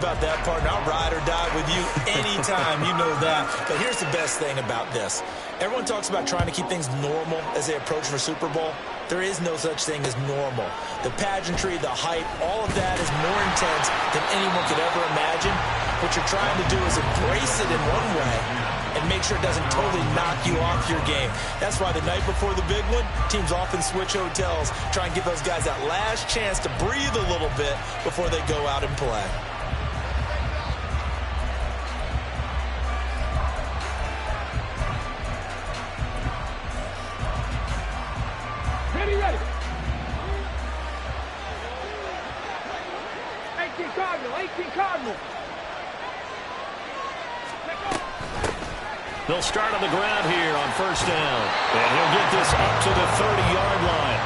about that, partner. I'll ride or die with you anytime. You know that. But here's the best thing about this. Everyone talks about trying to keep things normal as they approach for Super Bowl. There is no such thing as normal. The pageantry, the hype, all of that is more intense than anyone could ever imagine. What you're trying to do is embrace it in one way and make sure it doesn't totally knock you off your game. That's why the night before the big one, teams often switch hotels, try and give those guys that last chance to breathe a little bit before they go out and play. Ready. 18 Cardinal. They'll start on the ground here on first down. And he'll get this up to the 30-yard line.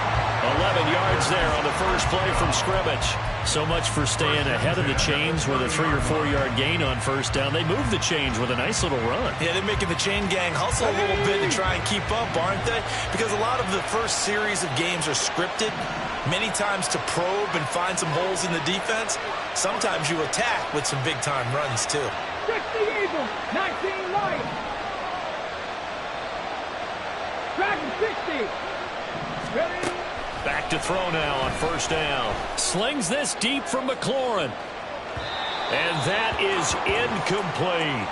11 yards there on the first play from scrimmage. So much for staying ahead of the chains with a 3 or 4 yard gain on first down. They moved the chains with a nice little run. Yeah, they're making the chain gang hustle a little bit to try and keep up, aren't they? Because a lot of the first series of games are scripted, many times to probe and find some holes in the defense. Sometimes you attack with some big-time runs, too. 60 Eagles, 19 Lions. Dragon 60. Ready. Back to throw now on first down. Slings this deep from McLaurin. And that is incomplete.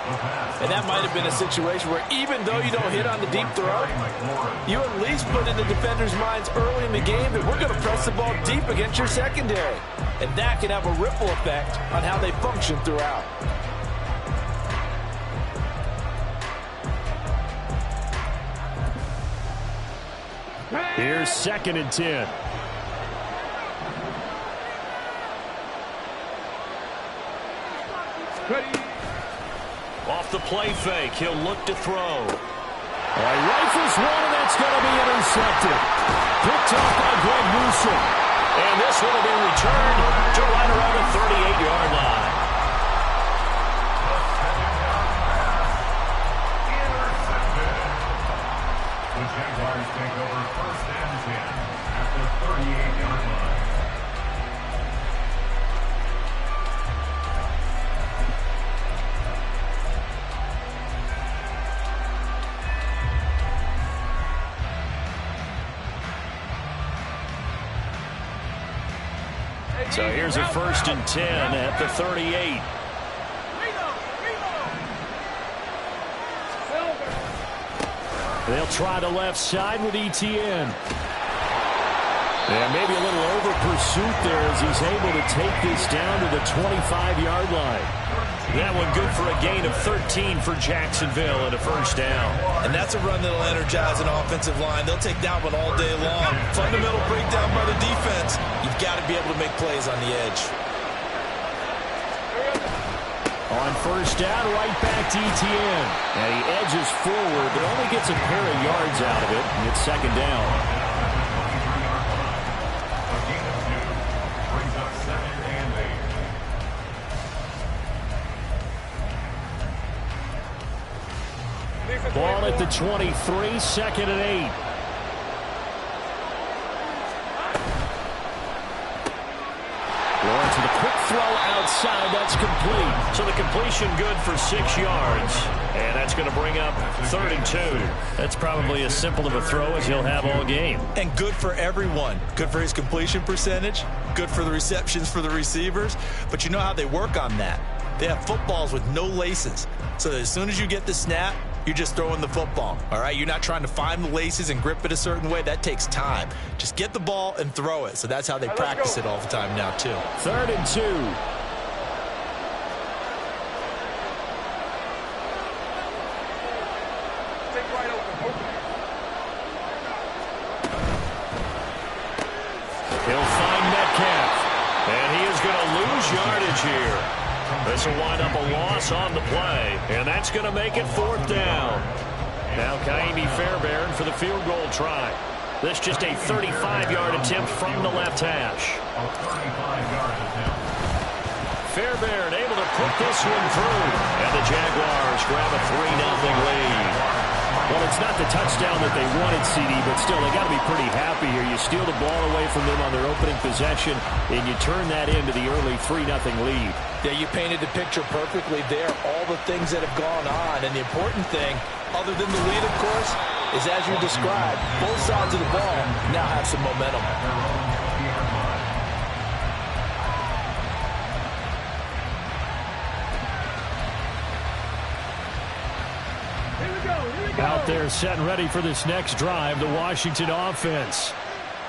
And that might have been a situation where even though you don't hit on the deep throw, you at least put in the defenders' minds early in the game that we're going to press the ball deep against your secondary. And that can have a ripple effect on how they function throughout. Here's 2nd and 10. Ready. Off the play fake, he'll look to throw. Rifles one, and that's going to be intercepted. Picked off by Greg Newsome. And this one will be returned to right around the 38-yard line. The Jaguars take over 1st and 10 at the 38-yard line. So here's a 1st and 10 at the 38. They'll try the left side with Etienne. And maybe a little over pursuit there as he's able to take this down to the 25-yard line. That one good for a gain of 13 for Jacksonville and a first down. And that's a run that'll energize an offensive line. They'll take that one all day long. Fundamental breakdown by the defense. You've got to be able to make plays on the edge. On first down, right back to Etienne. And he edges forward, but only gets a pair of yards out of it. And it's 2nd down. A gain of 2 brings up 2nd and 8. Ball at the 23, 2nd and 8. Lawrence with a quick throw outside. That's complete. So the completion good for 6 yards. And that's going to bring up 3rd and 2. That's probably as simple of a throw as he'll have all game. And good for everyone. Good for his completion percentage. Good for the receptions for the receivers. But you know how they work on that. They have footballs with no laces. So that as soon as you get the snap, you're just throwing the football, all right? You're not trying to find the laces and grip it a certain way. That takes time. Just get the ball and throw it. So that's how they practice it all the time now, too. 3rd and 2. He'll find Metcalf. And he is going to lose yardage here. This will wind up a loss on the play, and that's going to make it 4th down. Now Ka'imi Fairbairn for the field goal try. This just a 35-yard attempt from the left hash. A 35-yard attempt. Fairbairn able to put this one through, and the Jaguars grab a 3-0 lead. Well, it's not the touchdown that they wanted, CD, but still, they got to be pretty happy here. You steal the ball away from them on their opening possession, and you turn that into the early 3-0 lead. Yeah, you painted the picture perfectly there, all the things that have gone on. And the important thing, other than the lead, of course, is as you described, both sides of the ball now have some momentum. Out there set and ready for this next drive, the Washington offense.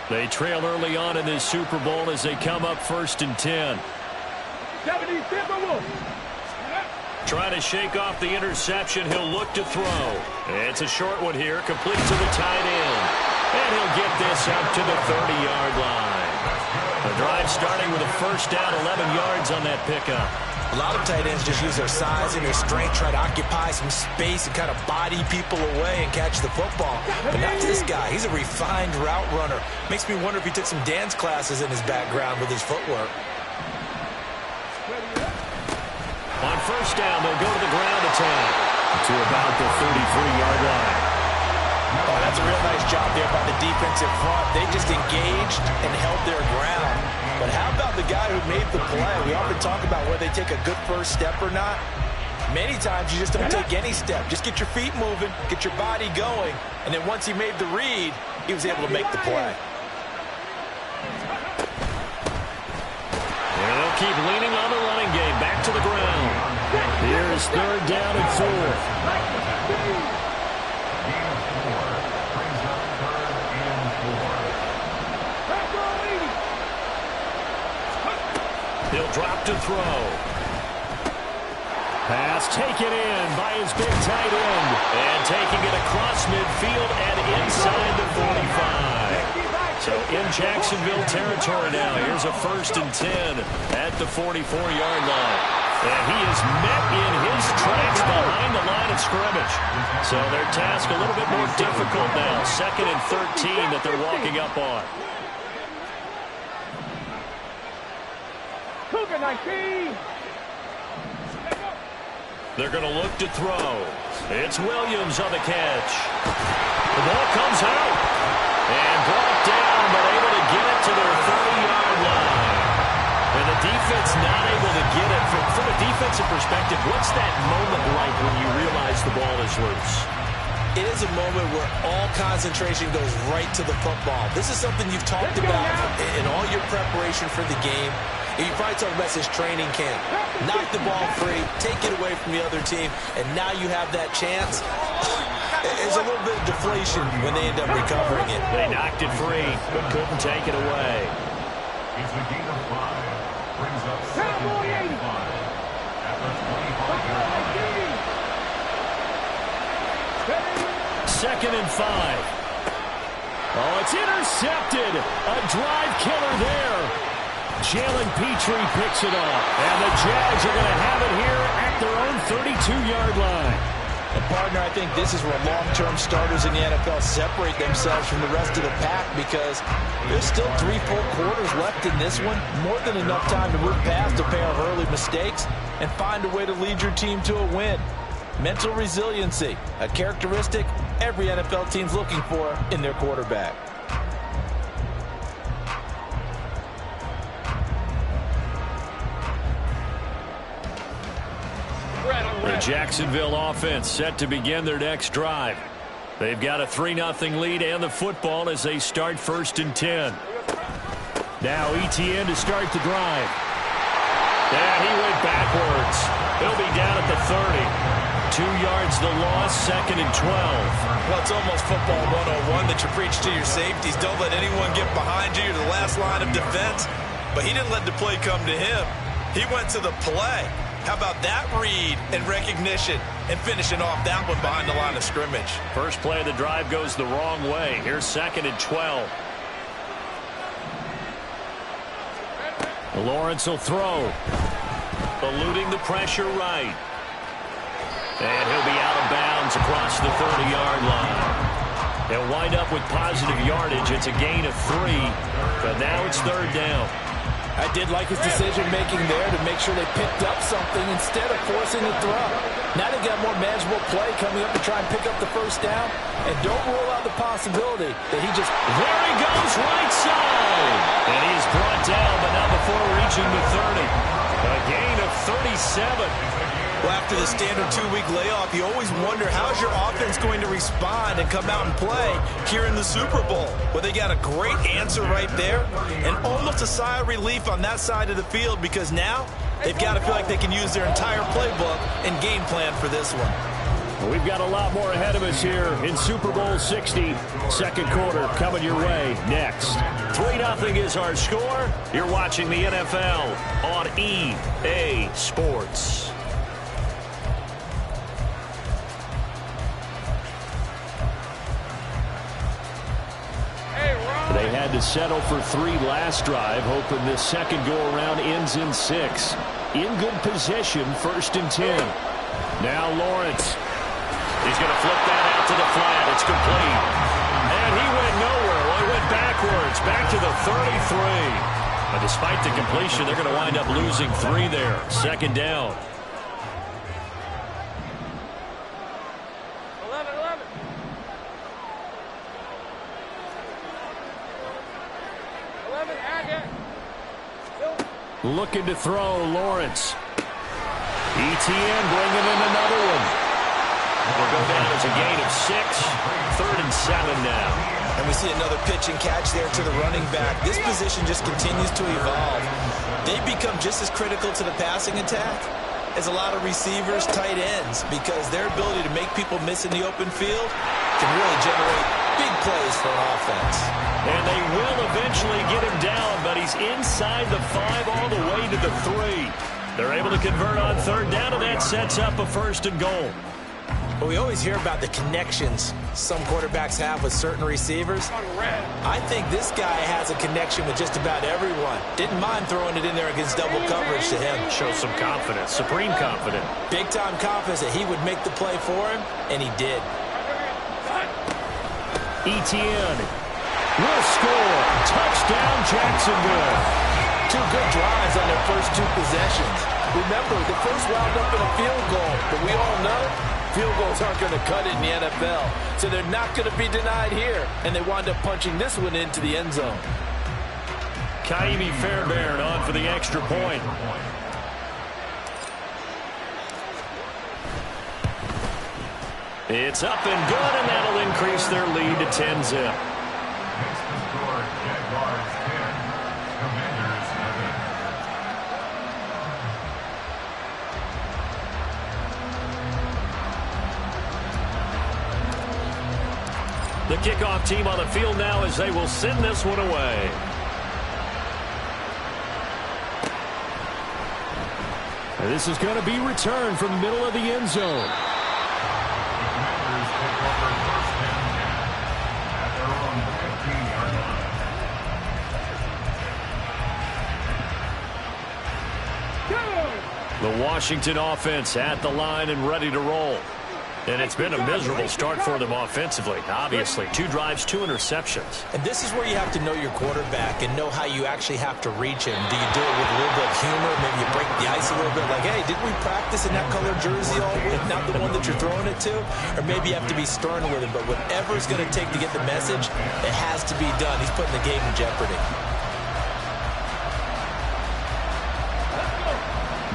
They trail early on in this Super Bowl as they come up 1st and 10. Trying to shake off the interception. He'll look to throw. It's a short one here, complete to the tight end. And he'll get this up to the 30-yard line. The drive starting with a first down, 11 yards on that pickup. A lot of tight ends just use their size and their strength, try to occupy some space and kind of body people away and catch the football. But not this guy. He's a refined route runner. Makes me wonder if he took some dance classes in his background with his footwork. On first down, they'll go to the ground attack to about the 33-yard line. Oh, that's a real nice job there by the defensive front. They just engaged and held their ground. But how about the guy who made the play? We often talk about whether they take a good first step or not. Many times you just don't take any step. Just get your feet moving, get your body going, and then once he made the read, he was able to make the play. And they'll keep leaning on the running game. Back to the ground. Here's 3rd down and 4. He'll drop to throw. Pass taken in by his big tight end. And taking it across midfield and inside the 45. So in Jacksonville territory now. Here's a 1st and 10 at the 44-yard line. And he is met in his tracks behind the line of scrimmage. So their task a little bit more difficult now. 2nd and 13 that they're walking up on. Cougar 19. They're going to look to throw. It's Williams on the catch. The ball comes out. And brought down, but able to get it to their 30-yard line. And the defense not able to get it. From a defensive perspective, what's that moment like when you realize the ball is loose? It is a moment where all concentration goes right to the football. This is something you've talked about in all your preparation for the game. You probably talked about this training camp. Knock the ball free, take it away from the other team, and now you have that chance. There's a little bit of deflation when they end up recovering it. They knocked it free, but couldn't take it away. It's a gain of 5. Brings up 2nd and 5 at the 25-yard line. 2nd and 5. Oh, it's intercepted. A drive killer there. Jalen Petrie picks it off. And the Jags are going to have it here at their own 32-yard line. And partner, I think this is where long-term starters in the NFL separate themselves from the rest of the pack, because there's still 3 full quarters left in this one. More than enough time to move past a pair of early mistakes and find a way to lead your team to a win. Mental resiliency, a characteristic every NFL team's looking for in their quarterback. The Jacksonville offense set to begin their next drive. They've got a 3-0 lead and the football as they start 1st and 10. Now Etienne to start the drive. And he went backwards. He'll be down at the 30. 2 yards the loss, 2nd and 12. Well, it's almost football 101 that you preach to your safeties. Don't let anyone get behind you. You're the last line of defense. But he didn't let the play come to him. He went to the play. How about that read and recognition and finishing off that one behind the line of scrimmage? First play of the drive goes the wrong way. Here's 2nd and 12. Lawrence will throw. Eluding the pressure right. And he'll be out of bounds across the 30-yard line. He'll wind up with positive yardage. It's a gain of 3. But now it's 3rd down. I did like his decision-making there to make sure they picked up something instead of forcing the throw. Now they got more manageable play coming up to try and pick up the first down. And don't rule out the possibility that he just... There he goes, right side. And he is brought down, but not before reaching the 30. A gain of 37. Well, after the standard 2-week layoff, you always wonder how's your offense going to respond and come out and play here in the Super Bowl. Well, they got a great answer right there and almost a sigh of relief on that side of the field because now they've got to feel like they can use their entire playbook and game plan for this one. Well, we've got a lot more ahead of us here in Super Bowl 60. Second quarter coming your way next. 3-0 is our score. You're watching the NFL on EA Sports. They had to settle for 3 last drive, hoping this second go-around ends in 6. In good position, 1st and 10. Now Lawrence. He's going to flip that out to the flat. It's complete. And he went nowhere. Well, he went backwards, back to the 33. But despite the completion, they're going to wind up losing 3 there. Second down. 11, add it. Looking to throw, Lawrence. ETN bringing in another one. They'll go down as a gain of 6. 3rd and 7 now. And we see another pitch and catch there to the running back. This position just continues to evolve. They become just as critical to the passing attack as a lot of receivers, tight ends, because their ability to make people miss in the open field can really generate big plays for an offense. And they will eventually get him down, but he's inside the 5 all the way to the 3. They're able to convert on 3rd down, and that sets up a 1st and goal. But we always hear about the connections some quarterbacks have with certain receivers. I think this guy has a connection with just about everyone. Didn't mind throwing it in there against double coverage to him. Shows some confidence, supreme confidence. Big-time confidence that he would make the play for him, and he did. ETN will score. Touchdown, Jacksonville. 2 good drives on their first 2 possessions. Remember, the first wound up in a field goal, but we all know field goals aren't going to cut it in the NFL, so they're not going to be denied here, and they wind up punching this one into the end zone. Kaimi Fairbairn on for the extra point. It's up and good, and that'll increase their lead to 10-zip. The kickoff team on the field now as they will send this one away. And this is going to be returned from the middle of the end zone. The Washington offense at the line and ready to roll. And it's been a miserable start for them offensively. Obviously, 2 drives, 2 interceptions. And this is where you have to know your quarterback and know how you actually have to reach him. Do you do it with a little bit of humor? Maybe you break the ice a little bit like, hey, didn't we practice in that color jersey all week? Not the one that you're throwing it to? Or maybe you have to be stern with him. But whatever it's going to take to get the message, it has to be done. He's putting the game in jeopardy.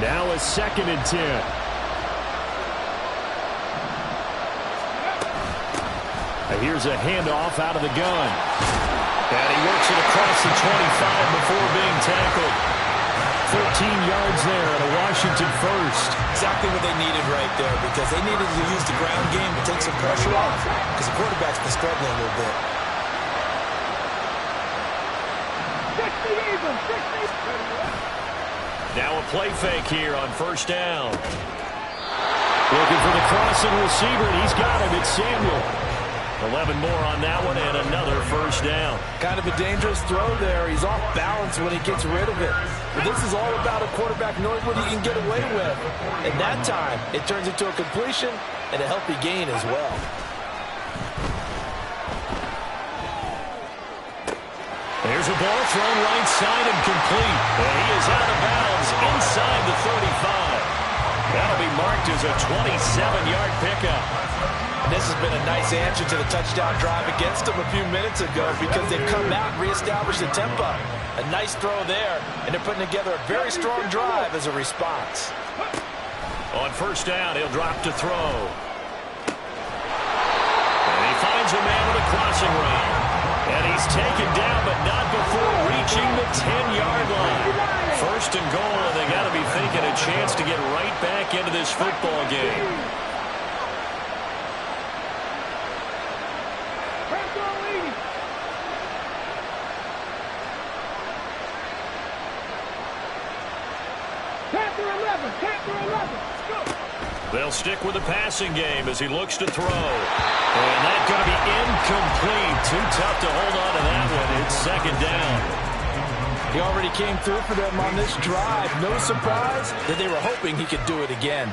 Now a 2nd and 10. Here's a handoff out of the gun. And he works it across the 25 before being tackled. 14 yards there at a Washington first. Exactly what they needed right there, because they needed to use the ground game to take some pressure off, because the quarterback's been struggling a little bit. 60. Now a play fake here on 1st down. Looking for the crossing receiver, and he's got him. It's Samuel. 11 more on that one, and another 1st down. Kind of a dangerous throw there. He's off balance when he gets rid of it. But this is all about a quarterback knowing what he can get away with. And that time, it turns into a completion and a healthy gain as well. Here's Here's a ball thrown right side and complete. And he is out of bounds inside the 35. That'll be marked as a 27-yard pickup. This has been a nice answer to the touchdown drive against them a few minutes ago because they've come out and reestablished the tempo. A nice throw there, and they're putting together a very strong drive as a response. On first down, he'll drop to throw. And he finds a man with a crossing route. And he's taken down, but not before reaching the 10-yard line. First and goal, and they got to be thinking a chance to get right back into this football game. They'll stick with the passing game as he looks to throw. And that's going to be incomplete. Too tough to hold on to that one. It's second down. He already came through for them on this drive. No surprise that they were hoping he could do it again.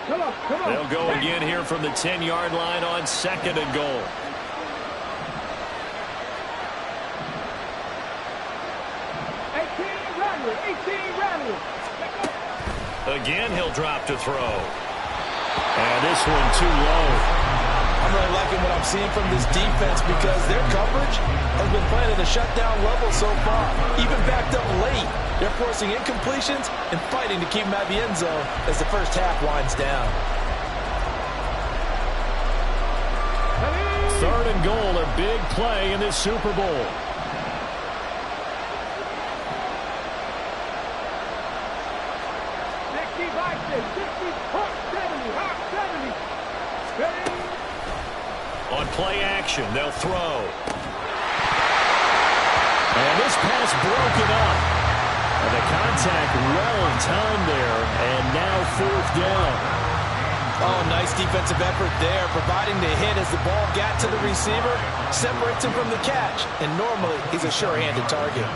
Come on. They'll go again here from the 10-yard line on second and goal. Again, he'll drop to throw. And this one too low. I'm really liking what I'm seeing from this defense because their coverage has been playing at a shutdown level so far. Even backed up late, they're forcing incompletions and fighting to keep them out of the end zone as the first half winds down. Third and goal, a big play in this Super Bowl. On play action, they'll throw. And this pass broken up. And the contact well timed there, and now fourth down. Oh, nice defensive effort there, providing the hit as the ball got to the receiver, separates him from the catch, and normally he's a sure-handed target.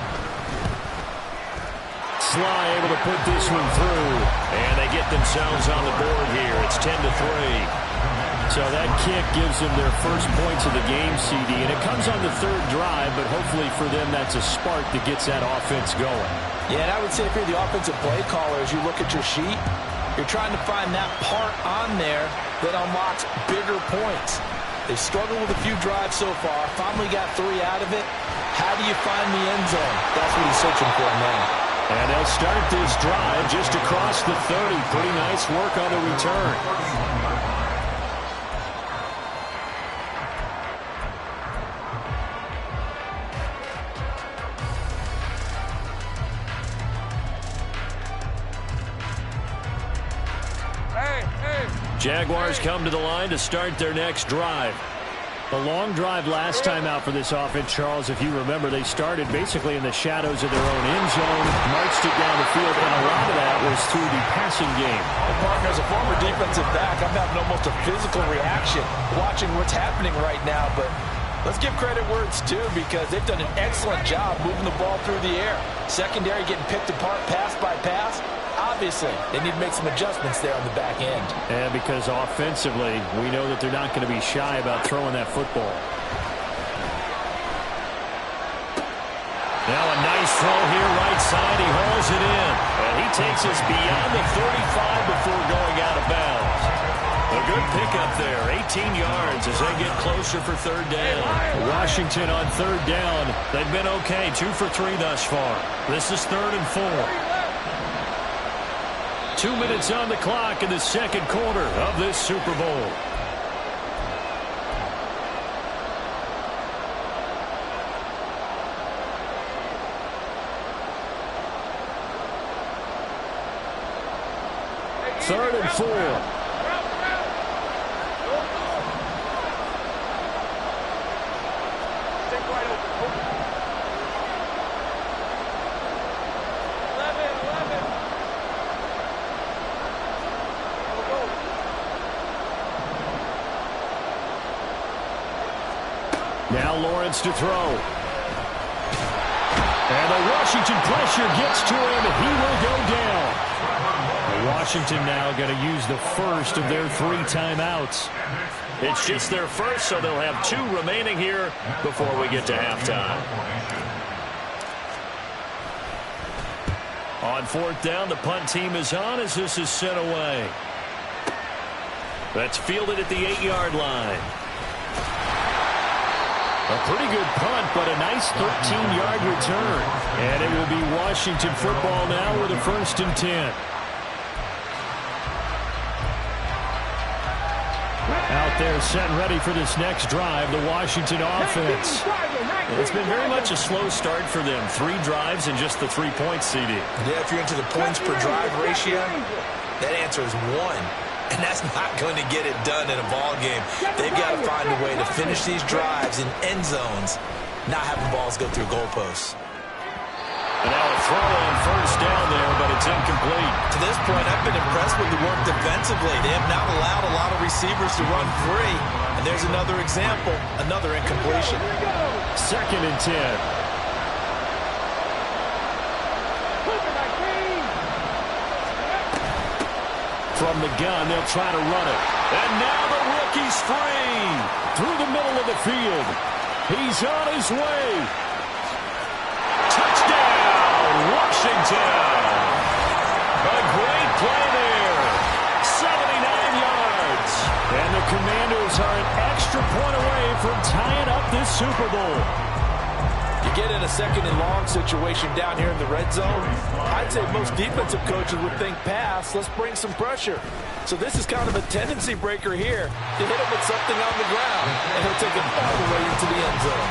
Sly able to put this one through, and they get themselves on the board here. It's 10-3. So that kick gives them their first points of the game, CD, and it comes on the third drive, but hopefully for them that's a spark that gets that offense going. Yeah, and I would say if you're the offensive play caller, as you look at your sheet, you're trying to find that part on there that unlocks bigger points. They've struggled with a few drives so far, finally got 3 out of it. How do you find the end zone? That's what he's searching for now. And they'll start this drive just across the 30. Pretty nice work on the return. Jaguars come to the line to start their next drive. A long drive last time out for this offense, Charles. If you remember, they started basically in the shadows of their own end zone, marched it down the field, and a lot of that was through the passing game. Well, partner, as a former defensive back, I'm having almost a physical reaction watching what's happening right now, but let's give credit where it's due because they've done an excellent job moving the ball through the air. Secondary getting picked apart pass by pass. Obviously, they need to make some adjustments there on the back end. And because offensively, we know that they're not going to be shy about throwing that football. Now a nice throw here, right side. He hauls it in. And he takes us beyond the 35 before going out of bounds. A good pickup there, 18 yards as they get closer for third down. Washington on third down. They've been okay, 2 for 3 thus far. This is 3rd and 4. 2 minutes on the clock in the second quarter of this Super Bowl. Third and 4. Now Lawrence to throw. And the Washington pressure gets to him, and he will go down. Washington now going to use the first of their 3 timeouts. It's just their first, so they'll have 2 remaining here before we get to halftime. On 4th down, the punt team is on as this is sent away. That's fielded at the 8-yard line. A pretty good punt, but a nice 13-yard return. And it will be Washington football now with a 1st and 10. Out there set and ready for this next drive, the Washington offense. It's been very much a slow start for them. 3 drives and just the 3 points, CD. Yeah, if you're into the points per drive ratio, that answer is 1. And that's not going to get it done in a ball game. They've got to find a way to finish these drives in end zones, not having balls go through goalposts. And now a throw on 1st down there, but it's incomplete. To this point, I've been impressed with the work defensively. They have not allowed a lot of receivers to run free. And there's another example, another incompletion. 2nd and 10. From the gun, they'll try to run it. And now the rookie's free. Through the middle of the field. He's on his way. Touchdown, Washington. A great play there. 79 yards. And the Commanders are an extra point away from tying up this Super Bowl. You get in a 2nd and long situation down here in the red zone, I'd say most defensive coaches would think pass, let's bring some pressure. So this is kind of a tendency breaker here. You hit him with something on the ground, and he'll take it all the way into the end zone.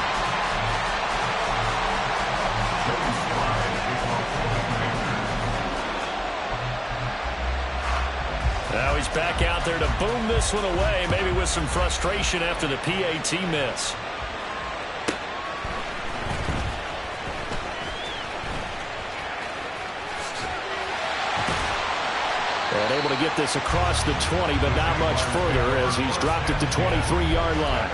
Now he's back out there to boom this one away, maybe with some frustration after the PAT miss. And able to get this across the 20, but not much further as he's dropped it to 23-yard line.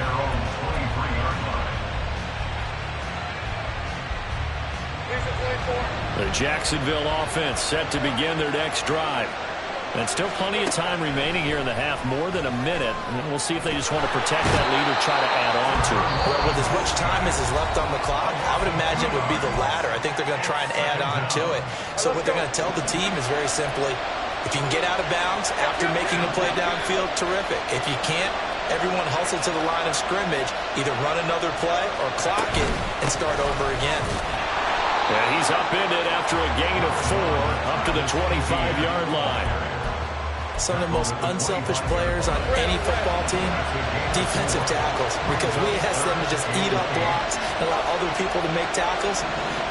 The Jacksonville offense set to begin their next drive. And still plenty of time remaining here in the half, more than a minute. And we'll see if they just want to protect that lead or try to add on to it. Well, with as much time as is left on the clock, I would imagine it would be the latter. I think they're going to try and add on to it. So what they're going to tell the team is very simply, if you can get out of bounds after making a play downfield, terrific. If you can't, everyone hustle to the line of scrimmage, either run another play or clock it and start over again. And he's upended after a gain of 4 up to the 25-yard line. Some of the most unselfish players on any football team, defensive tackles, because we ask them to just eat up blocks and allow other people to make tackles.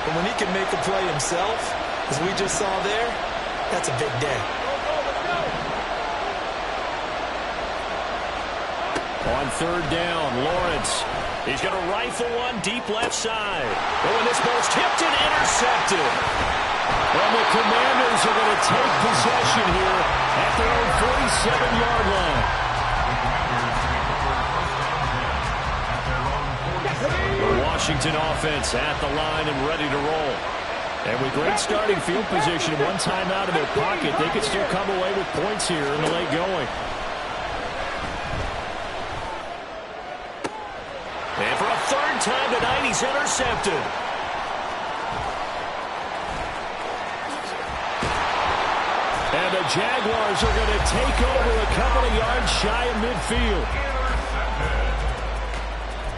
But when he can make a play himself, as we just saw there, that's a big day. On 3rd down, Lawrence. He's going to rifle one deep left side. Oh, and this ball's tipped and intercepted. And the Commanders are going to take possession here at their own 47-yard line. The Washington offense at the line and ready to roll. And with great starting field position, one time out of their pocket, they could still come away with points here in the late going. And for a 3rd time tonight, he's intercepted. And the Jaguars are going to take over a couple of yards shy of midfield.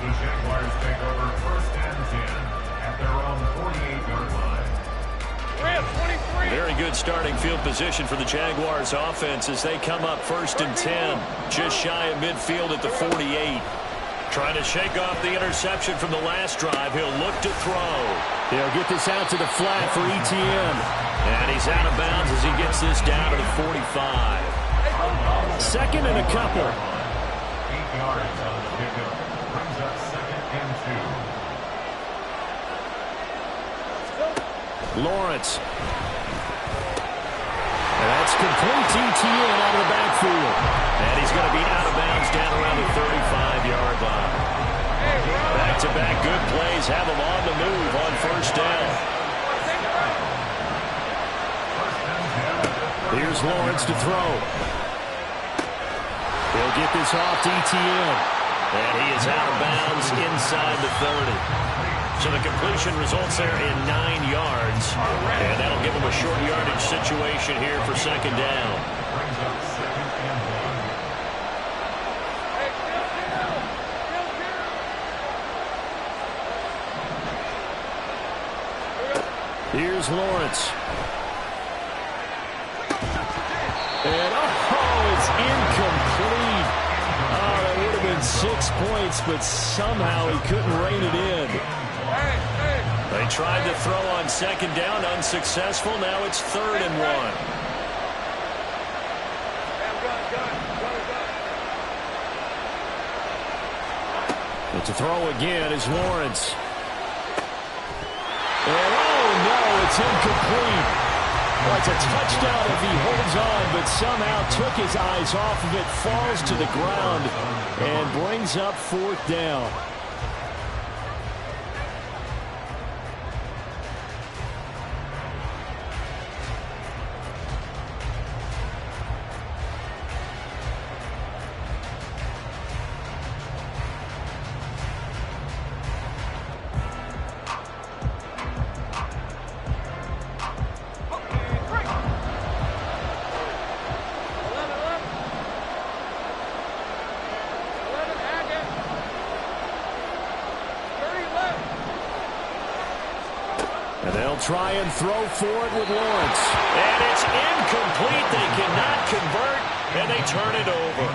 The Jaguars take over 1st and 10 at their own 48-yard line. Very good starting field position for the Jaguars offense as they come up 1st and 10, just shy of midfield at the 48. Trying to shake off the interception from the last drive. He'll look to throw. He'll get this out to the flat for ETN. And he's out of bounds as he gets this down to the 45. 2nd and a couple. 8 yards on the pickup. Brings up 2nd and 2. Lawrence. And that's complete to ETN out of the backfield. And he's going to be out of bounds down around the 35-yard line. Back-to-back good plays have him on the move on 1st down. Here's Lawrence to throw. He'll They'll get this off to Etienne. And he is out of bounds inside the 30. So the completion results there in 9 yards. And that'll give them a short yardage situation here for second down. Here's Lawrence. And, it's incomplete. Oh, that would have been 6 points, but somehow he couldn't rein it in. They tried to throw on second down, unsuccessful. Now it's 3rd and 1. But to throw again is Lawrence. And, no, it's incomplete. Well, it's a touchdown if he holds on, but somehow took his eyes off of it, falls to the ground, and brings up 4th down. And they'll try and throw for it with Lawrence. And it's incomplete. They cannot convert, and they turn it over.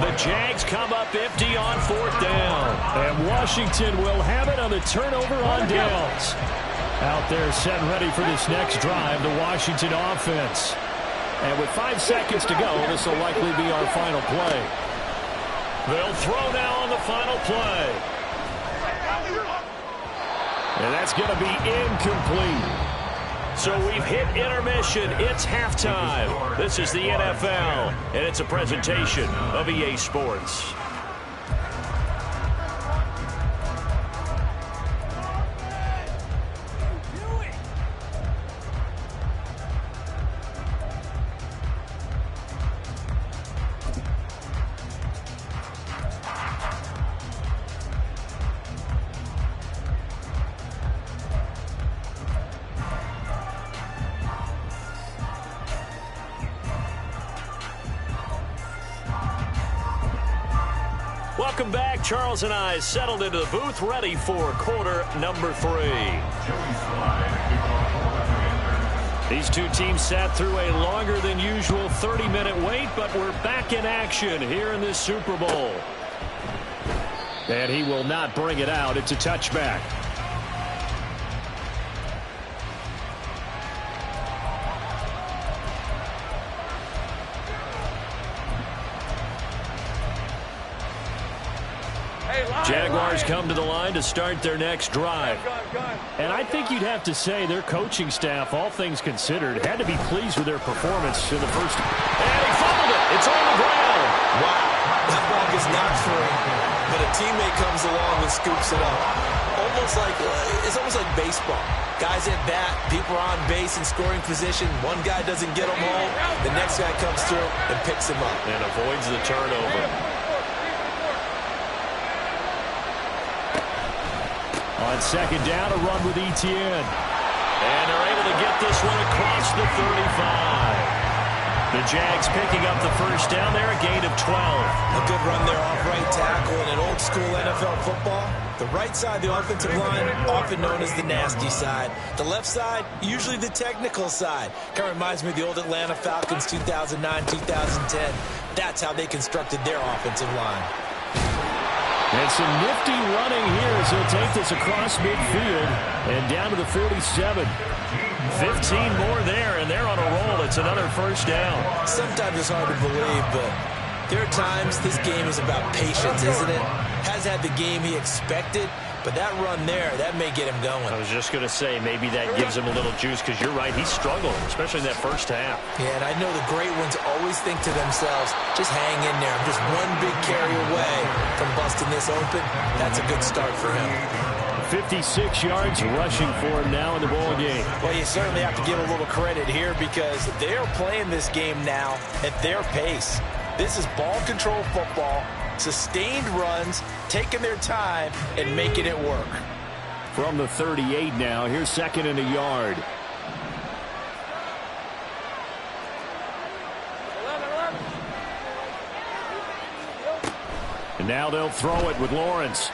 The Jags come up empty on 4th down. And Washington will have it on the turnover on downs. Out there set and ready for this next drive, the Washington offense. And with 5 seconds to go, this will likely be our final play. They'll throw now on the final play. And that's going to be incomplete. So we've hit intermission. It's halftime. This is the NFL, and it's a presentation of EA Sports. Welcome back. Charles and I settled into the booth, ready for quarter number 3. These two teams sat through a longer than usual 30-minute wait, but we're back in action here in this Super Bowl. And he will not bring it out. It's a touchback. Jaguars come to the line to start their next drive. And I think you'd have to say their coaching staff, all things considered, had to be pleased with their performance in the first. And he fumbled it. It's on the ground. Wow. That ball is not free, but a teammate comes along and scoops it up. It's almost like baseball. Guys at bat, people are on base in scoring position. One guy doesn't get them home. The next guy comes through and picks him up. And avoids the turnover. On second down, a run with Etienne. And they're able to get this one across the 35. The Jags picking up the first down there, a gain of 12. A good run there off right tackle in an old-school NFL football. The right side, the offensive line, often known as the nasty side. The left side, usually the technical side. Kind of reminds me of the old Atlanta Falcons 2009, 2010. That's how they constructed their offensive line. And some nifty running here as he'll take this across midfield and down to the 47. 15 more there, and they're on a roll. It's another first down. Sometimes it's hard to believe, but there are times this game is about patience, isn't it? Has had the game he expected, but that run there, that may get him going. I was just going to say, maybe that gives him a little juice, because you're right, he struggled, especially in that first half. Yeah, and I know the great ones always think to themselves, just hang in there. I'm just one big carry away from busting this open. That's a good start for him. 56 yards rushing for him now in the ball game. Well, you certainly have to give a little credit here because they're playing this game now at their pace. This is ball control football, sustained runs, taking their time, and making it work. From the 38 now, here's 2nd and a yard. And now they'll throw it with Lawrence.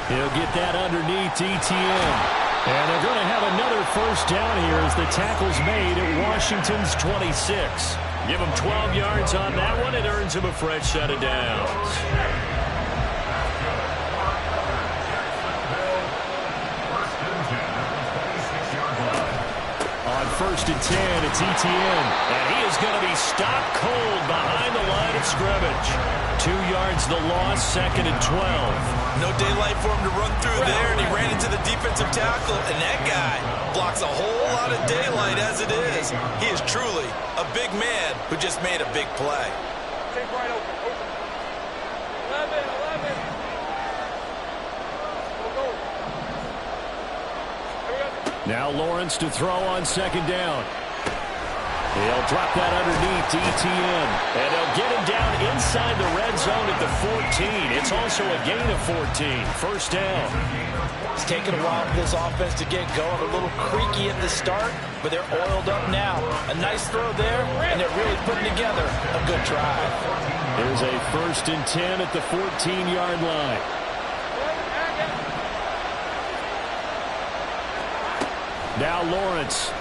He'll get that underneath ETN. And they're going to have another first down here as the tackle's made at Washington's 26. Give him 12 yards on that one. It earns him a fresh set of downs. On 1st and 10, it's ETN. And he is going to be stopped cold behind the line of scrimmage. 2 yards the loss, 2nd and 12. No daylight for him to run through there, and he ran into the defensive tackle, and that guy blocks a whole lot of daylight as it is. He is truly a big man who just made a big play. Take right open. 11. Go. Now Lawrence to throw on 2nd down. He'll drop that underneath to ETN. And they'll get him down inside the red zone at the 14. It's also a gain of 14. First down. It's taken a while for this offense to get going. A little creaky at the start, but they're oiled up now. A nice throw there, and they're really putting together a good drive. There's a 1st and 10 at the 14-yard line. Now Lawrence.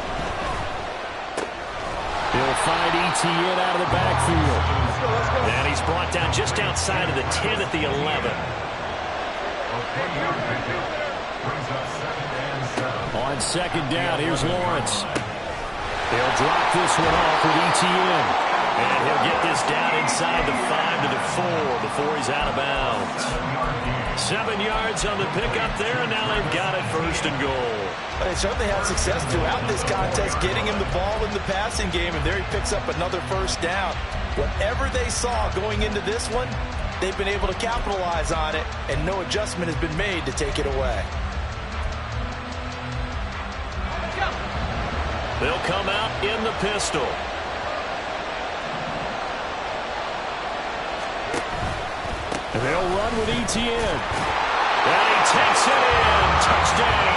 He'll find ETN out of the backfield. And he's brought down just outside of the 10 at the 11. On 2nd down, here's Lawrence. He'll drop this one off with ETN. And he'll get this down inside the 5 to the 4 before he's out of bounds. 7 yards on the pickup there, and now they've got it 1st and goal. They certainly had success throughout this contest, getting him the ball in the passing game, and there he picks up another first down. Whatever they saw going into this one, they've been able to capitalize on it, and no adjustment has been made to take it away. They'll come out in the pistol. And they'll run with ETN. And he takes it in. Touchdown,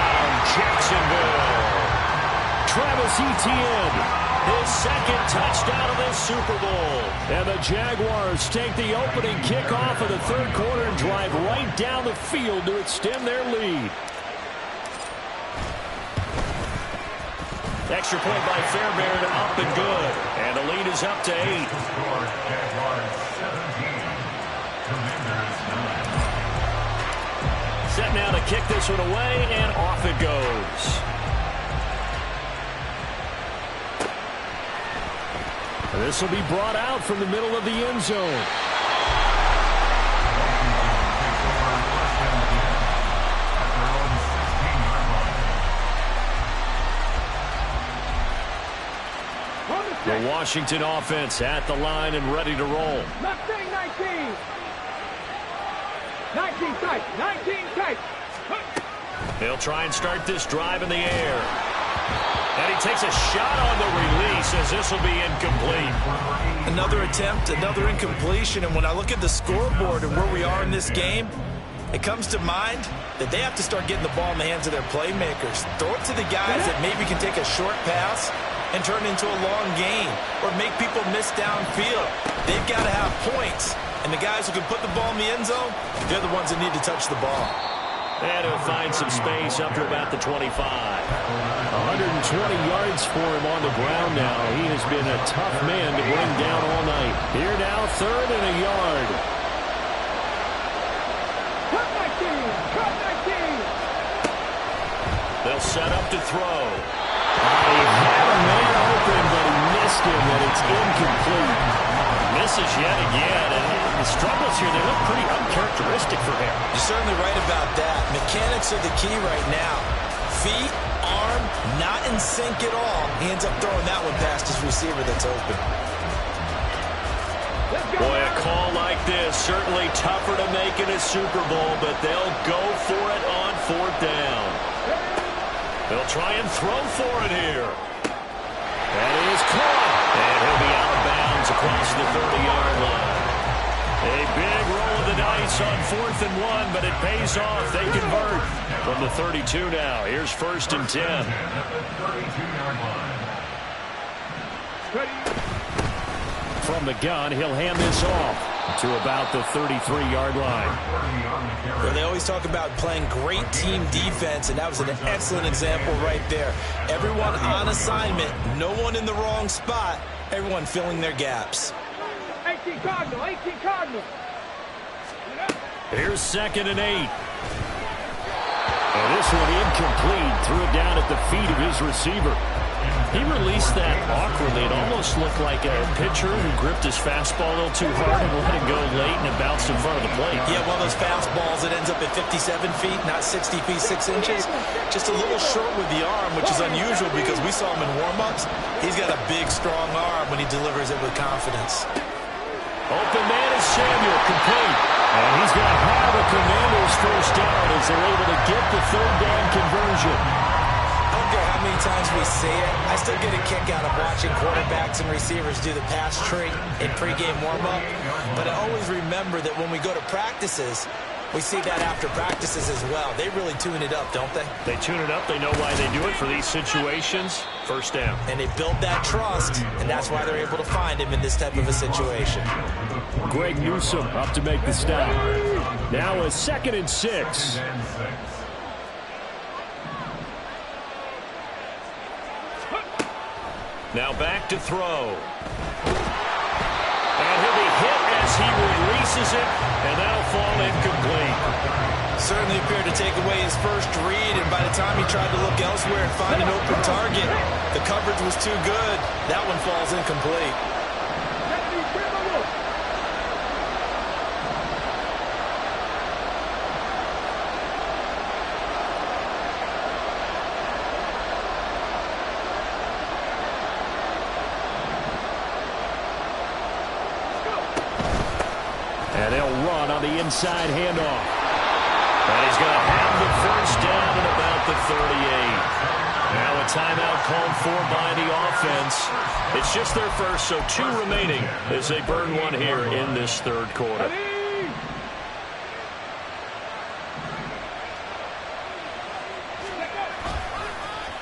Jacksonville. Travis Etienne, his 2nd touchdown of this Super Bowl. And the Jaguars take the opening kickoff of the 3rd quarter and drive right down the field to extend their lead. Extra point by Fairbairn, up and good. And the lead is up to 8. Set now to kick this one away, and off it goes. This will be brought out from the middle of the end zone. The Washington offense at the line and ready to roll. 19 tight. They'll try and start this drive in the air. And he takes a shot on the release as this will be incomplete. Another attempt, another incompletion, and when I look at the scoreboard and where we are in this game, it comes to mind that they have to start getting the ball in the hands of their playmakers. Throw it to the guys that maybe can take a short pass and turn into a long gain or make people miss downfield. They've got to have points. And the guys who can put the ball in the end zone, they're the ones that need to touch the ball. And he'll find some space up to about the 25. 120 yards for him on the ground now. He has been a tough man to bring down all night. Here now, 3rd and a yard. Cut 19. They'll set up to throw. He had a man open, but he missed him, and it's incomplete. Misses yet again, and the struggles here, they look pretty uncharacteristic for him. You're certainly right about that. Mechanics are the key right now. Feet, arm, not in sync at all. He ends up throwing that one past his receiver that's open. Boy, a call like this, certainly tougher to make in a Super Bowl, but they'll go for it on 4th down. They'll try and throw for it here. That is caught. And he'll be out of bounds across the 30-yard chance on 4th and 1, but it pays off. They convert from the 32 now. Here's 1st and 10. From the gun, he'll hand this off to about the 33-yard line. Well, they always talk about playing great team defense, and that was an excellent example right there. Everyone on assignment, no one in the wrong spot, everyone filling their gaps. 18 Cardinal, 18 Cardinal. Here's 2nd and 8. And this one incomplete. Threw it down at the feet of his receiver. He released that awkwardly. It almost looked like a pitcher who gripped his fastball a little too hard and let it go late, and it bounced in front of the plate. Yeah, one of those fastballs that ends up at 57 feet, not 60 feet, 6 inches. Just a little short with the arm, which is unusual because we saw him in warm-ups. He's got a big, strong arm when he delivers it with confidence. Open man is Samuel, complete. And he's going to have a Commanders first down as they're able to get the 3rd down conversion. I don't care how many times we see it, I still get a kick out of watching quarterbacks and receivers do the pass tree in pregame warm-up. But I always remember that when we go to practices, we see that after practices as well. They really tune it up, don't they? They tune it up. They know why they do it for these situations. First down. And they build that trust, and that's why they're able to find him in this type of a situation. Greg Newsome up to make the stop. Now a 2nd and 6. Now back to throw. And he'll be hit as he releases it, and that'll fall incomplete. Certainly appeared to take away his first read, and by the time he tried to look elsewhere and find an open target, the coverage was too good. That one falls incomplete. And they'll run on the inside handoff. And he's going to have the first down at about the 38. Now a timeout called for by the offense. It's just their first, so 2 remaining as they burn one here in this 3rd quarter.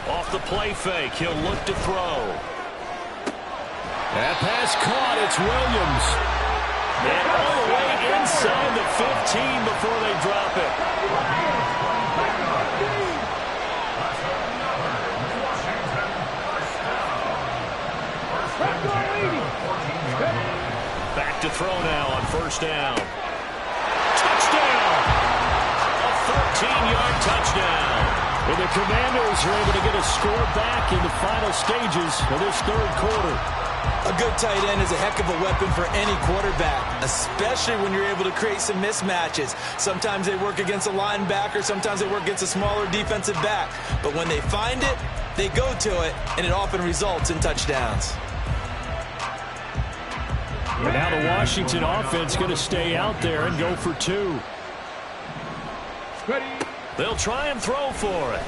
Off the play fake, he'll look to throw. That pass caught, it's Williams. And all the way inside the 15 before they drop it. Back to throw now on 1st down. Touchdown! A 13-yard touchdown. And the Commanders are able to get a score back in the final stages of this 3rd quarter. A good tight end is a heck of a weapon for any quarterback, especially when you're able to create some mismatches. Sometimes they work against a linebacker, sometimes they work against a smaller defensive back. But when they find it, they go to it, and it often results in touchdowns. And now the Washington offense going to stay out there and go for 2. They'll try and throw for it.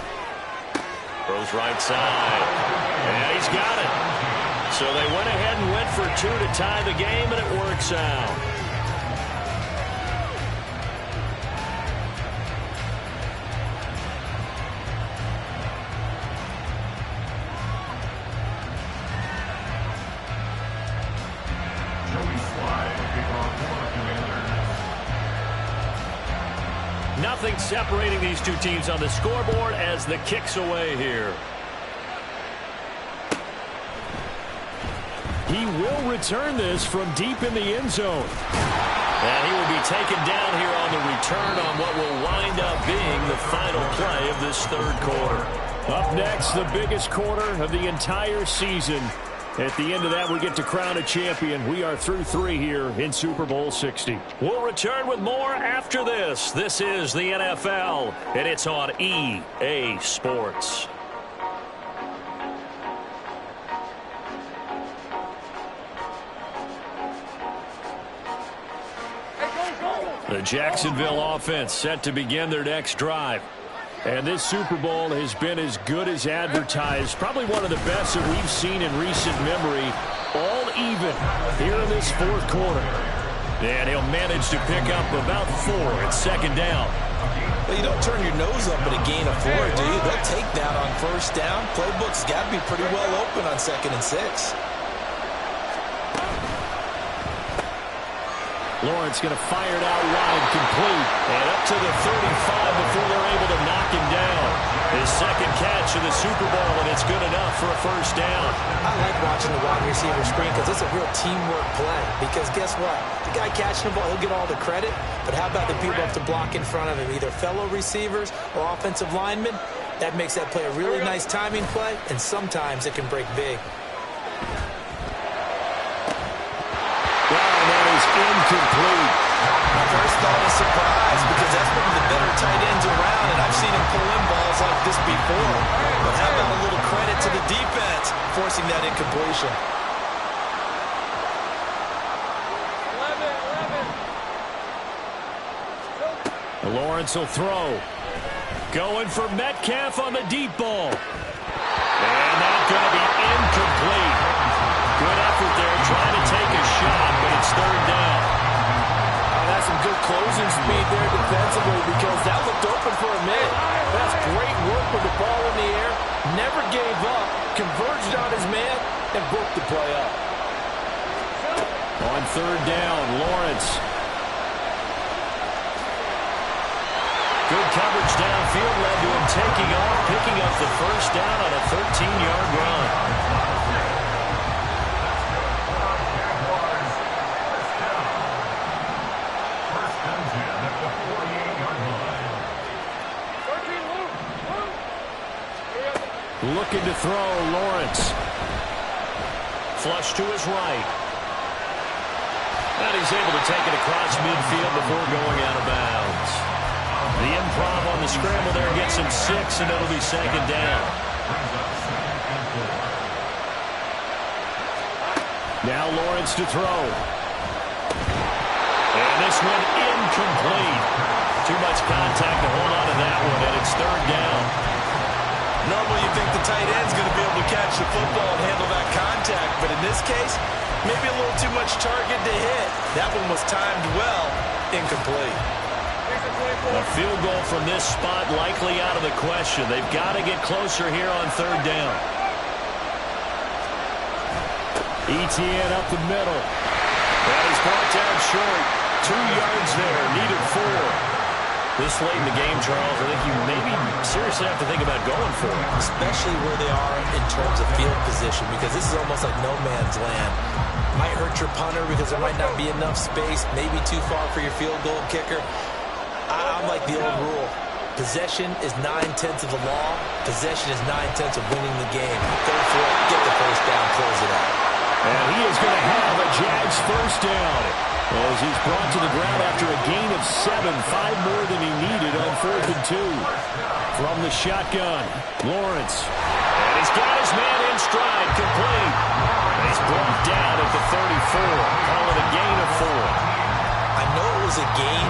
Throws right side. And he's got it. So they went ahead and went for 2 to tie the game, and it works out. Nothing separating these 2 teams on the scoreboard as the kick's away here. He will return this from deep in the end zone. And he will be taken down here on the return on what will wind up being the final play of this 3rd quarter. Up next, the biggest quarter of the entire season. At the end of that, we get to crown a champion. We are through 3 here in Super Bowl 60. We'll return with more after this. This is the NFL, and it's on EA Sports. The Jacksonville offense set to begin their next drive. And this Super Bowl has been as good as advertised. Probably one of the best that we've seen in recent memory. All even here in this 4th quarter. And he'll manage to pick up about 4 at second down. Well, you don't turn your nose up at a gain of 4, do you? They'll take that on first down. Playbook's got to be pretty well open on 2nd and 6. Lawrence going to fire it out wide, complete. And up to the 35 before they're able to knock him down. His second catch of the Super Bowl, and it's good enough for a first down. I like watching the wide receiver screen because it's a real teamwork play. Because guess what? The guy catching the ball, he'll get all the credit. But how about the people up to block in front of him, either fellow receivers or offensive linemen? That makes that play a really nice timing play, and sometimes it can break big. Incomplete. My first thought is surprise because that's one of the better tight ends around, and I've seen him pull in balls like this before. But how about a little credit to the defense forcing that incompletion? 11. Lawrence will throw. Going for Metcalf on the deep ball. And that's going to be incomplete. Good effort there, trying to take a shot, but it's third down. That's some good closing speed there defensively because that looked open for a minute. That's great work with the ball in the air. Never gave up, converged on his man, and broke the play up. On third down, Lawrence. Good coverage downfield led to him taking off, picking up the first down on a 13-yard run. Looking to throw, Lawrence. Flush to his right. And he's able to take it across midfield before going out of bounds. The improv on the scramble there gets him 6, and it'll be second down. Now Lawrence to throw. And this one incomplete. Too much contact to hold on to that one, and it's third down. Normally you think the tight end's going to be able to catch the football and handle that contact, but in this case, maybe a little too much target to hit. That one was timed well, incomplete. A field goal from this spot likely out of the question. They've got to get closer here on third down. Etienne up the middle. That is brought down short. 2 yards there, needed 4. This late in the game, Charles, I think you maybe seriously have to think about going for it. Especially where they are in terms of field position, because this is almost like no man's land. Might hurt your punter because there might not be enough space, maybe too far for your field goal kicker. I'm like the old rule. Possession is 9/10 of the law. Possession is 9/10 of winning the game. Go for it, get the first down, close it out. And he is going to have a Jags first down as he's brought to the ground after a gain of 7, 5 more than he needed on 4th and 2. From the shotgun, Lawrence. And he's got his man in stride, complete. And he's brought down at the 34. Call it a gain of 4. I know it was a gain,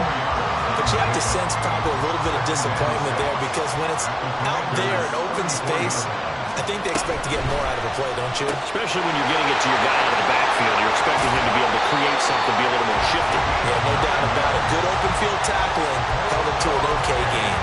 but you have to sense probably a little bit of disappointment there because when it's out there in open space, I think they expect to get more out of a play, don't you? Especially when you're getting it to your guy out of the backfield. You're expecting him to be able to create something, be a little more shifty. Yeah, no doubt about it. Good open field tackling held it to an okay game.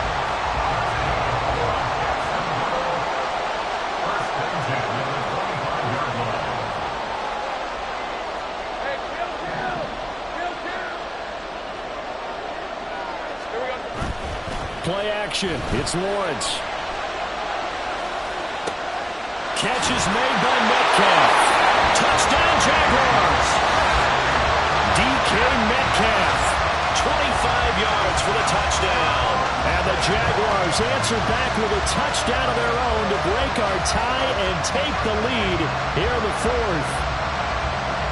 Play action. It's Lawrence. Catch is made by Metcalf. Touchdown, Jaguars. DK Metcalf. 25 yards for the touchdown. And the Jaguars answer back with a touchdown of their own to break our tie and take the lead here in the 4th.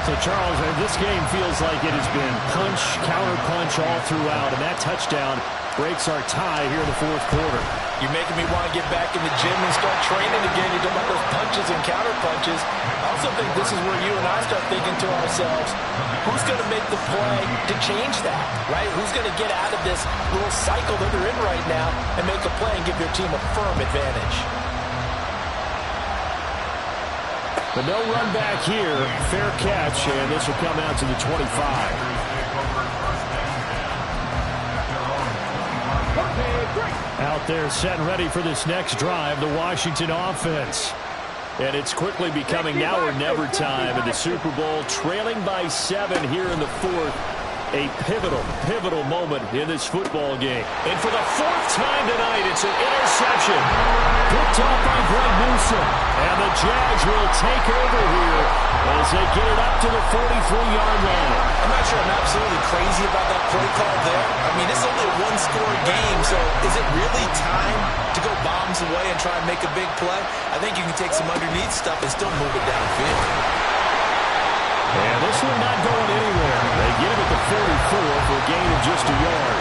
So, Charles, this game feels like it has been punch, counter-punch all throughout, and that touchdown breaks our tie here in the 4th quarter. You're making me want to get back in the gym and start training again. You're talking about those punches and counter punches. I also think this is where you and I start thinking to ourselves, who's going to make the play to change that, right? Who's going to get out of this little cycle that they're in right now and make a play and give their team a firm advantage? But no run back here. Fair catch, and this will come out to the 25. over first and 10 at their own 25-yard line. Out there set and ready for this next drive, the Washington offense. And it's quickly becoming now or never time in the Super Bowl, trailing by 7 here in the fourth. A pivotal moment in this football game. And for the fourth time tonight, it's an interception. Picked off by Greg Newsome. And the Jags will take over here as they get it up to the 43-yard line. I'm not sure I'm absolutely crazy about that play call there. I mean, this is only a one-score game, so is it really time to go bombs away and try and make a big play? I think you can take some underneath stuff and still move it downfield. And this one not going anywhere. They get him at the 44 for a gain of just a yard.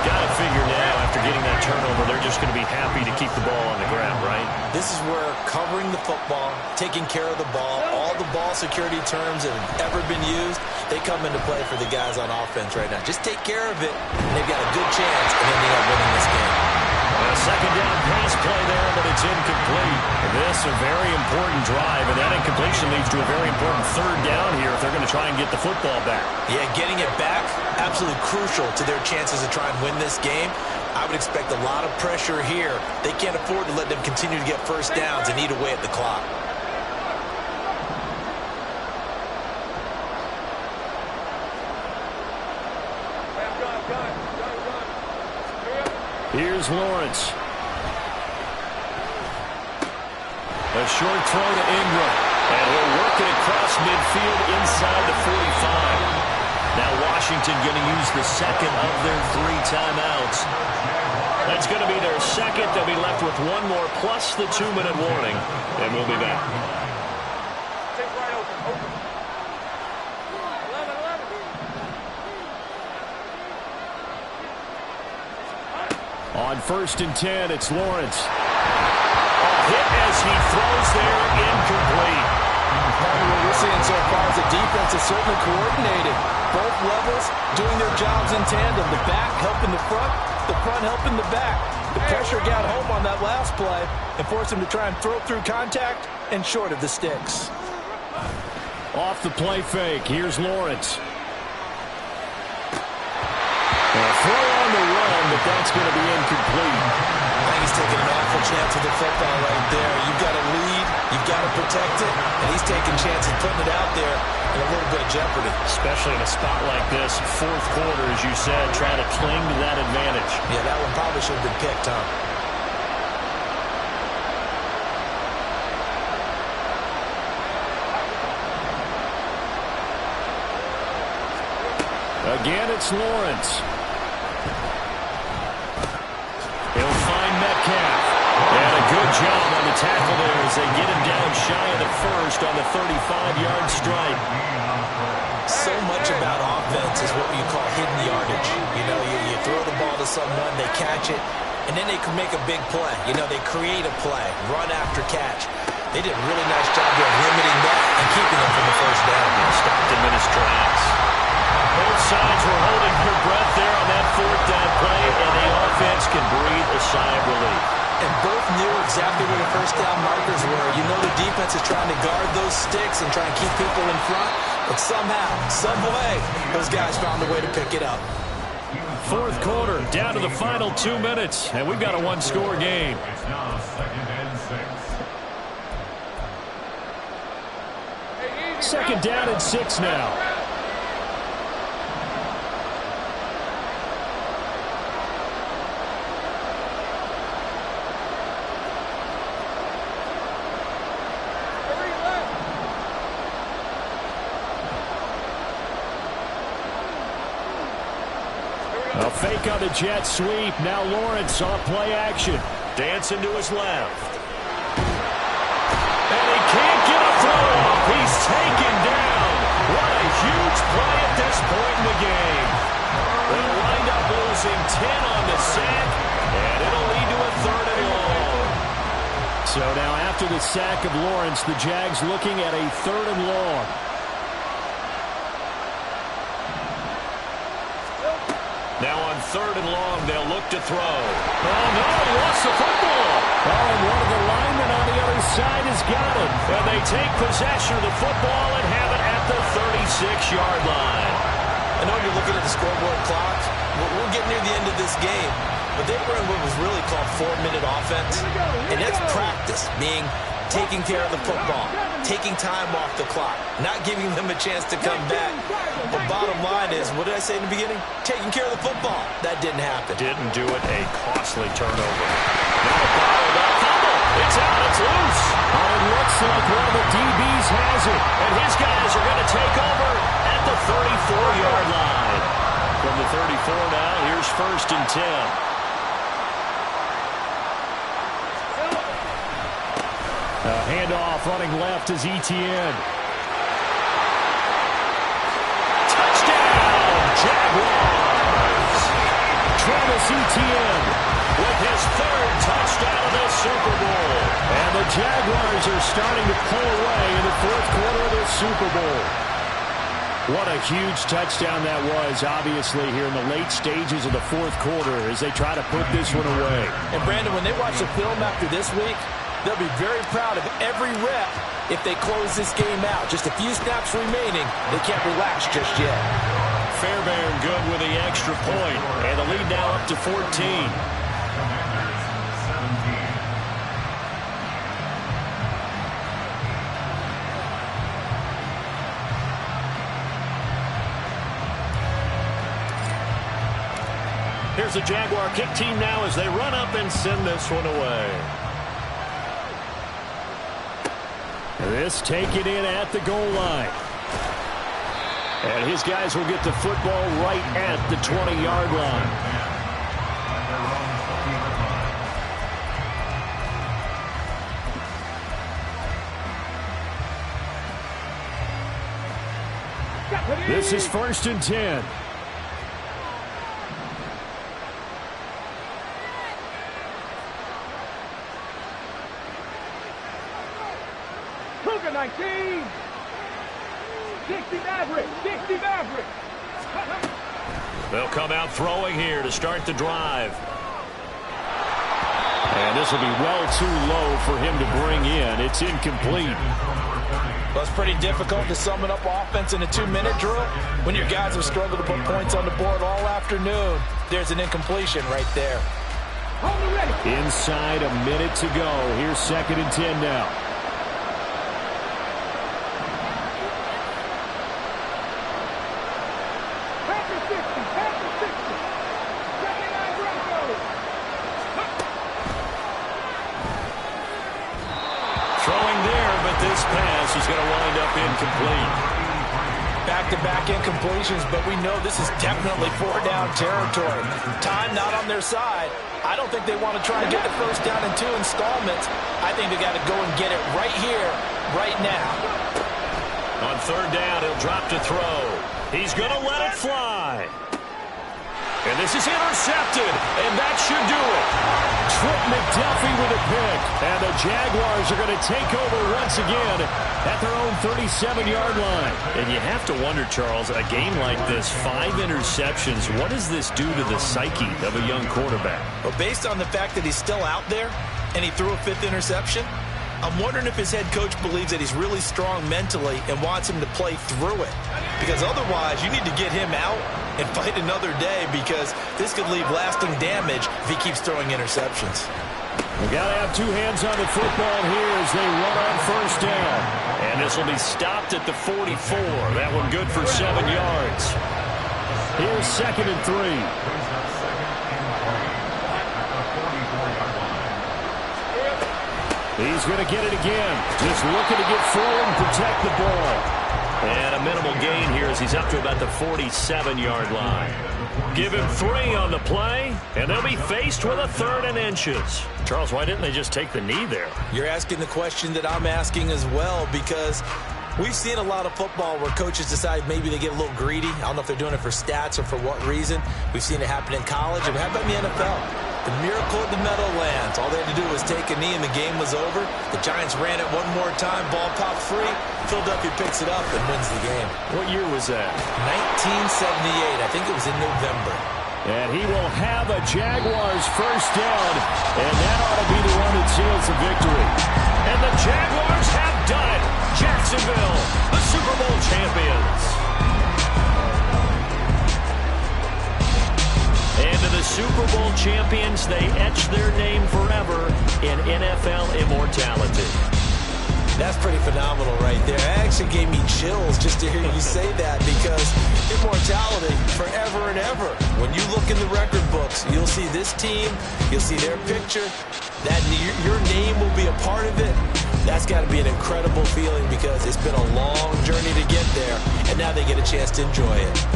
Got to figure now, after getting that turnover, they're just going to be happy to keep the ball on the ground, right? This is where covering the football, taking care of the ball, all the ball security terms that have ever been used, they come into play for the guys on offense right now. Just take care of it, and they've got a good chance of ending up winning this game. A second down pass play there, but it's incomplete. And this a very important drive, and that incompletion leads to a very important third down here if they're going to try and get the football back. Yeah, getting it back, absolutely crucial to their chances to try and win this game. I would expect a lot of pressure here. They can't afford to let them continue to get first downs and eat away at the clock. Here's Lawrence. A short throw to Ingram. And he'll work it across midfield inside the 45. Now Washington going to use the second of their 3 timeouts. That's going to be their second. They'll be left with one more plus the 2-minute warning. And we'll be back. On 1st and 10, it's Lawrence. A hit as he throws there, incomplete. What we're seeing so far is the defense is certainly coordinated. Both levels doing their jobs in tandem. The back helping the front helping the back. The pressure got home on that last play and forced him to try and throw through contact and short of the sticks. Off the play fake, here's Lawrence. A throw on the run, but that's going to be incomplete. I think he's taking an awful chance with the football right there. You've got to lead, you've got to protect it, and he's taking chances putting it out there in a little bit of jeopardy. Especially in a spot like this, fourth quarter, as you said, trying to cling to that advantage. Yeah, that one probably should have been picked, huh? Again, it's Lawrence. He'll find Metcalf. And a good job on the tackle there as they get him down shy of the first on the 35-yard strike. So much about offense is what you call hidden yardage. You know, you throw the ball to someone, they catch it, and then they can make a big play. You know, they create a play, run after catch. They did a really nice job of limiting that and keeping him from the first down. Stopped him in his tracks. Both sides were holding their breath there on that fourth down play, and the offense can breathe a sigh of relief. And both knew exactly where the first down markers were. You know the defense is trying to guard those sticks and try and keep people in front, but somehow, some way, those guys found a way to pick it up. Fourth quarter, down to the final 2 minutes, and we've got a one-score game. It's now 2nd and 6. Second down and 6 now. A fake on the jet sweep. Now Lawrence on play action. Dancing to his left. And he can't get a throw off. He's taken down. What a huge play at this point in the game. They'll wind up losing 10 on the sack, and it'll lead to a 3rd and long. So now after the sack of Lawrence, the Jags looking at a 3rd and long. Now on 3rd and long, they'll look to throw. Oh, no, he lost the football. Oh, and one of the linemen on the other side has got it. And they take possession of the football and have it at the 36-yard line. And on your we're getting near the end of this game, but they were in what was really called 4-minute offense. And that's practice, meaning taking care of the football, taking time off the clock, not giving them a chance to come back. The bottom line is, what did I say in the beginning? Taking care of the football. That didn't happen. Didn't do it. A costly turnover. Now bottled up fumble. It's out. It's loose. Oh, it looks like one of the DBs has it. And his guys are going to take over at the 34-yard line. From the 34 now, here's 1st and 10. Handoff running left is Etienne. Touchdown, Jaguars. Travis Etienne with his 3rd touchdown of the Super Bowl. And the Jaguars are starting to pull away in the 4th quarter of the Super Bowl. What a huge touchdown that was, obviously, here in the late stages of the 4th quarter as they try to put this one away. And, Brandon, when they watch the film after this week, they'll be very proud of every rep if they close this game out. Just a few snaps remaining. They can't relax just yet. Fairbairn good with the extra point. And the lead now up to 14. Here's the Jaguar kick team now as they run up and send this one away. This taken in at the goal line. And his guys will get the football right at the 20-yard line. This is 1st and 10. Cougar 19. 60 Maverick. 60 Maverick. They'll come out throwing here to start the drive. And this will be well too low for him to bring in. It's incomplete. Well, it's pretty difficult to sum it up offense in a 2-minute drill when your guys have struggled to put points on the board all afternoon. There's an incompletion right there. Inside a minute to go. Here's 2nd and 10 now. This pass is going to wind up incomplete. Back-to-back incompletions, but we know this is definitely 4-down territory. Time not on their side. I don't think they want to try and get the 1st down in 2 installments. I think they got to go and get it right here, right now. On 3rd down, he'll drop to throw. He's going to let it fly. And this is intercepted, and that should do it. Trent McDuffie with a pick. And the Jaguars are going to take over once again at their own 37-yard line. And you have to wonder, Charles, a game like this, 5 interceptions, what does this do to the psyche of a young quarterback? Well, based on the fact that he's still out there and he threw a 5th interception, I'm wondering if his head coach believes that he's really strong mentally and wants him to play through it. Because otherwise, you need to get him out and fight another day, because this could leave lasting damage if he keeps throwing interceptions. We've got to have 2 hands on the football here as they run on 1st down. And this will be stopped at the 44. That one good for 7 yards. Here's 2nd and 3. He's going to get it again. Just looking to get forward and protect the ball. And a minimal gain here as he's up to about the 47-yard line. Give him 3 on the play, and they'll be faced with a 3rd and inches. Charles, why didn't they just take the knee there? You're asking the question that I'm asking as well, because we've seen a lot of football where coaches decide maybe they get a little greedy. I don't know if they're doing it for stats or for what reason. We've seen it happen in college. And how about in the NFL? The miracle of the Meadowlands. All they had to do was take a knee and the game was over. The Giants ran it one more time. Ball popped free. Philadelphia picks it up and wins the game. What year was that? 1978. I think it was in November. And he will have a Jaguars 1st down. And that ought to be the one that seals the victory. And the Jaguars have done it. Jacksonville, the Super Bowl champions. the Super Bowl champions, they etch their name forever in NFL immortality. That's pretty phenomenal right there. It actually gave me chills just to hear you say that, because immortality forever and ever. When you look in the record books, you'll see this team, you'll see their picture, that your name will be a part of it. That's got to be an incredible feeling, because it's been a long journey to get there, and now they get a chance to enjoy it.